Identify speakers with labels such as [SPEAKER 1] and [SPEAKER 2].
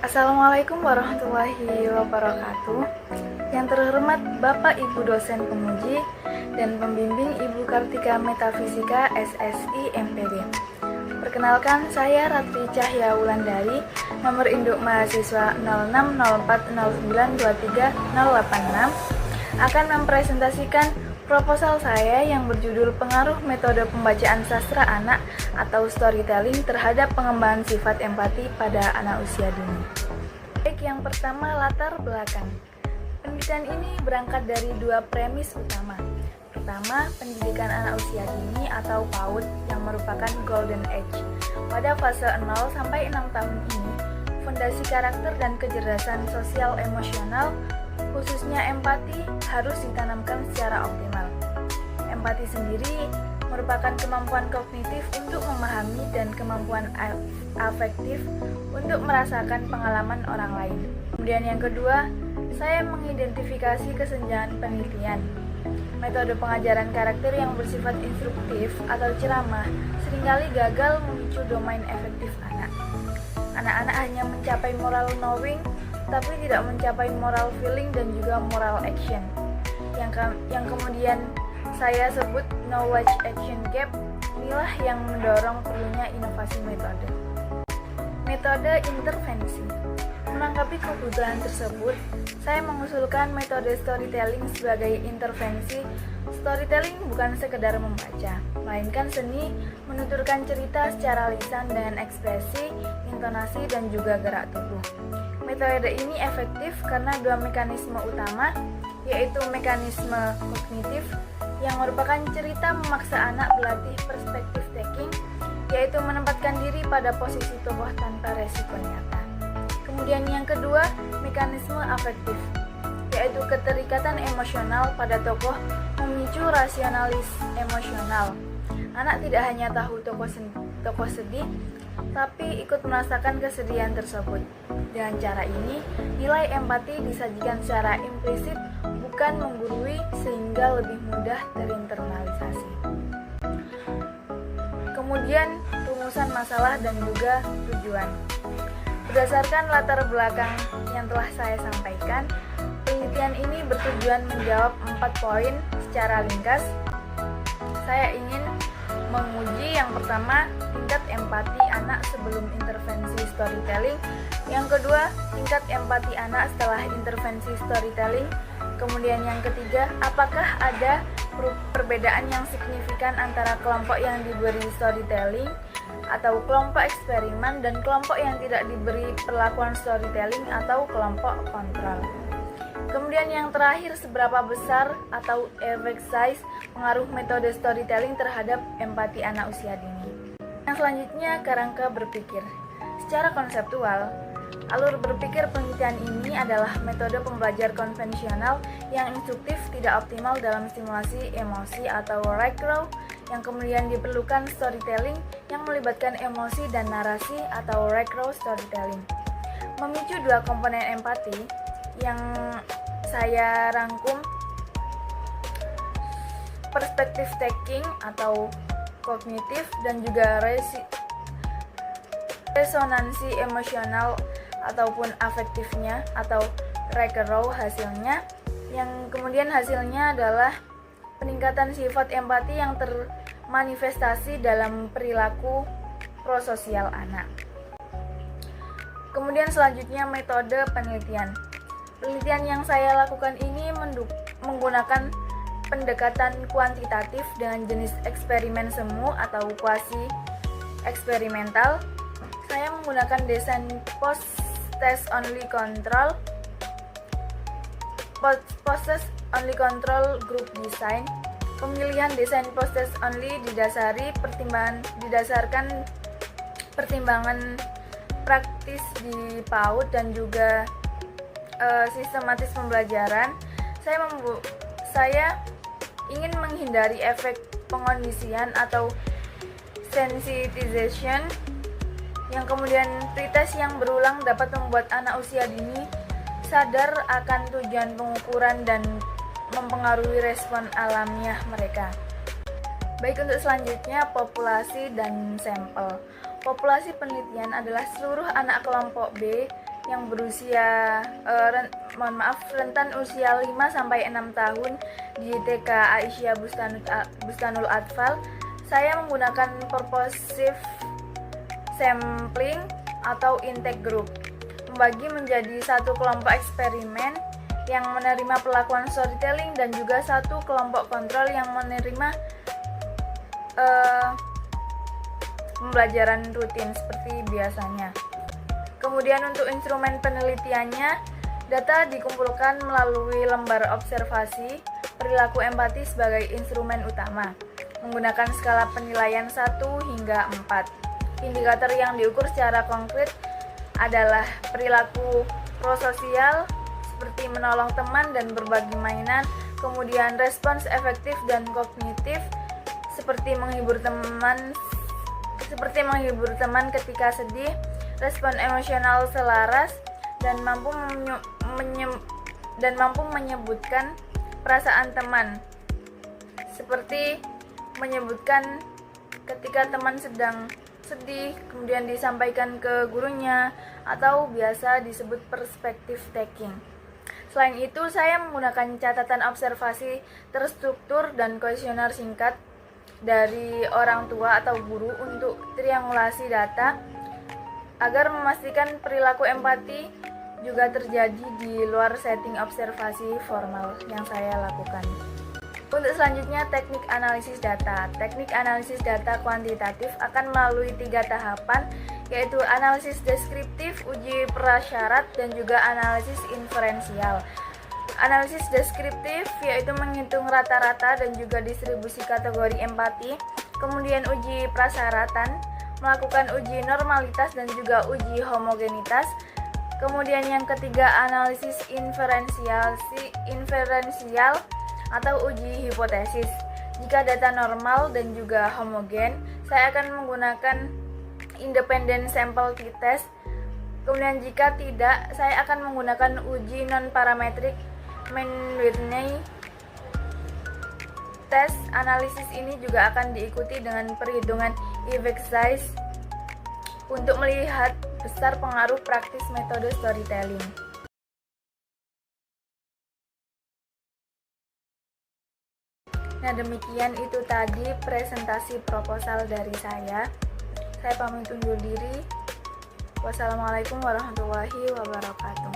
[SPEAKER 1] Assalamualaikum warahmatullahi wabarakatuh. Yang terhormat Bapak Ibu dosen penguji dan pembimbing Ibu Kartika Metafisika SSI MPD. Perkenalkan, saya Ratri Cahya Wulandari, nomor induk mahasiswa 0604092386, akan mempresentasikan proposal saya yang berjudul Pengaruh Metode Pembacaan Sastra Anak atau Storytelling terhadap pengembangan sifat empati pada anak usia dini. Baik, yang pertama, latar belakang. Penelitian ini berangkat dari dua premis utama. Pertama, pendidikan anak usia dini atau PAUD yang merupakan Golden Age. Pada fase 0 sampai 6 tahun ini, fondasi karakter dan kecerdasan sosial emosional, khususnya empati, harus ditanamkan secara optimal. Empati sendiri merupakan kemampuan kognitif untuk memahami dan kemampuan afektif untuk merasakan pengalaman orang lain. Kemudian yang kedua, saya mengidentifikasi kesenjangan penelitian. Metode pengajaran karakter yang bersifat instruktif atau ceramah seringkali gagal memicu domain efektif anak. Anak-anak hanya mencapai moral knowing, tapi tidak mencapai moral feeling dan juga moral action. Yang kemudian saya sebut knowledge action gap, inilah yang mendorong perlunya inovasi metode. Metode intervensi. Menanggapi kebutuhan tersebut, saya mengusulkan metode storytelling sebagai intervensi. Storytelling bukan sekedar membaca, melainkan seni menuturkan cerita secara lisan dengan ekspresi, intonasi, dan juga gerak tubuh. Metode ini efektif karena dua mekanisme utama, yaitu mekanisme kognitif yang merupakan cerita memaksa anak berlatih perspektif taking, yaitu menempatkan diri pada posisi tokoh tanpa resiko nyata. Kemudian yang kedua, mekanisme afektif, yaitu keterikatan emosional pada tokoh memicu rasionalis emosional. Anak tidak hanya tahu tokoh sedih, tapi ikut merasakan kesedihan tersebut. Dengan cara ini, nilai empati disajikan secara implisit, bukan menggurui, sehingga lebih mudah terinternalisasi. Kemudian, rumusan masalah dan juga tujuan. Berdasarkan latar belakang yang telah saya sampaikan, penelitian ini bertujuan menjawab 4 poin secara ringkas. Saya ingin menguji yang pertama, tingkat empati anak sebelum intervensi storytelling. Yang kedua, tingkat empati anak setelah intervensi storytelling. Kemudian yang ketiga, apakah ada perbedaan yang signifikan antara kelompok yang diberi storytelling atau kelompok eksperimen dan kelompok yang tidak diberi perlakuan storytelling atau kelompok kontrol. Kemudian yang terakhir, seberapa besar atau effect size pengaruh metode storytelling terhadap empati anak usia dini. Yang selanjutnya, kerangka berpikir. Secara konseptual, alur berpikir penelitian ini adalah metode pembelajar konvensional yang instruktif tidak optimal dalam stimulasi emosi atau recraw, yang kemudian diperlukan storytelling yang melibatkan emosi dan narasi atau recraw storytelling. Memicu dua komponen empati yang saya rangkum, perspektif taking atau kognitif dan juga resonansi emosional ataupun afektifnya atau recraw hasilnya, yang kemudian hasilnya adalah peningkatan sifat empati yang termanifestasi dalam perilaku prososial anak. Kemudian selanjutnya, metode penelitian. Penelitian yang saya lakukan ini menggunakan pendekatan kuantitatif dengan jenis eksperimen semu atau quasi eksperimental. Saya menggunakan desain post-test only control group design. Pemilihan desain post-test only didasarkan pertimbangan praktis di PAUD dan juga sistematis pembelajaran. Saya ingin menghindari efek pengondisian atau sensitization, yang kemudian pretest yang berulang dapat membuat anak usia dini sadar akan tujuan pengukuran dan mempengaruhi respon alamiah mereka. Baik, untuk selanjutnya, populasi dan sampel. Populasi penelitian adalah seluruh anak kelompok B yang berusia rentan usia 5 sampai 6 tahun di TK Aisyah Bustanul Atfal, saya menggunakan purposive sampling atau intake group, membagi menjadi satu kelompok eksperimen yang menerima perlakuan storytelling dan juga satu kelompok kontrol yang menerima pembelajaran rutin seperti biasanya. Kemudian untuk instrumen penelitiannya, data dikumpulkan melalui lembar observasi perilaku empati sebagai instrumen utama, menggunakan skala penilaian 1 hingga 4. Indikator yang diukur secara konkret adalah perilaku prososial seperti menolong teman dan berbagi mainan, kemudian respons efektif dan kognitif seperti menghibur teman ketika sedih, respon emosional selaras, dan mampu menyebutkan perasaan teman, seperti menyebutkan ketika teman sedang sedih, kemudian disampaikan ke gurunya, atau biasa disebut perspective taking. Selain itu, saya menggunakan catatan observasi terstruktur dan kuesioner singkat dari orang tua atau guru untuk triangulasi data agar memastikan perilaku empati juga terjadi di luar setting observasi formal yang saya lakukan. Untuk selanjutnya, teknik analisis data. Teknik analisis data kuantitatif akan melalui 3 tahapan, yaitu analisis deskriptif, uji prasyarat, dan juga analisis inferensial. Analisis deskriptif yaitu menghitung rata-rata dan juga distribusi kategori empati. Kemudian uji prasyaratan, melakukan uji normalitas dan juga uji homogenitas. Kemudian yang ketiga, analisis inferensial atau uji hipotesis. Jika data normal dan juga homogen, saya akan menggunakan independent sample t-test. Kemudian jika tidak, saya akan menggunakan uji non-parametric mean-Whitney test. Analisis ini juga akan diikuti dengan perhitungan effect size untuk melihat besar pengaruh praktis metode storytelling. Nah, demikian itu tadi presentasi proposal dari saya. Saya pamit undur diri. Wassalamualaikum warahmatullahi wabarakatuh.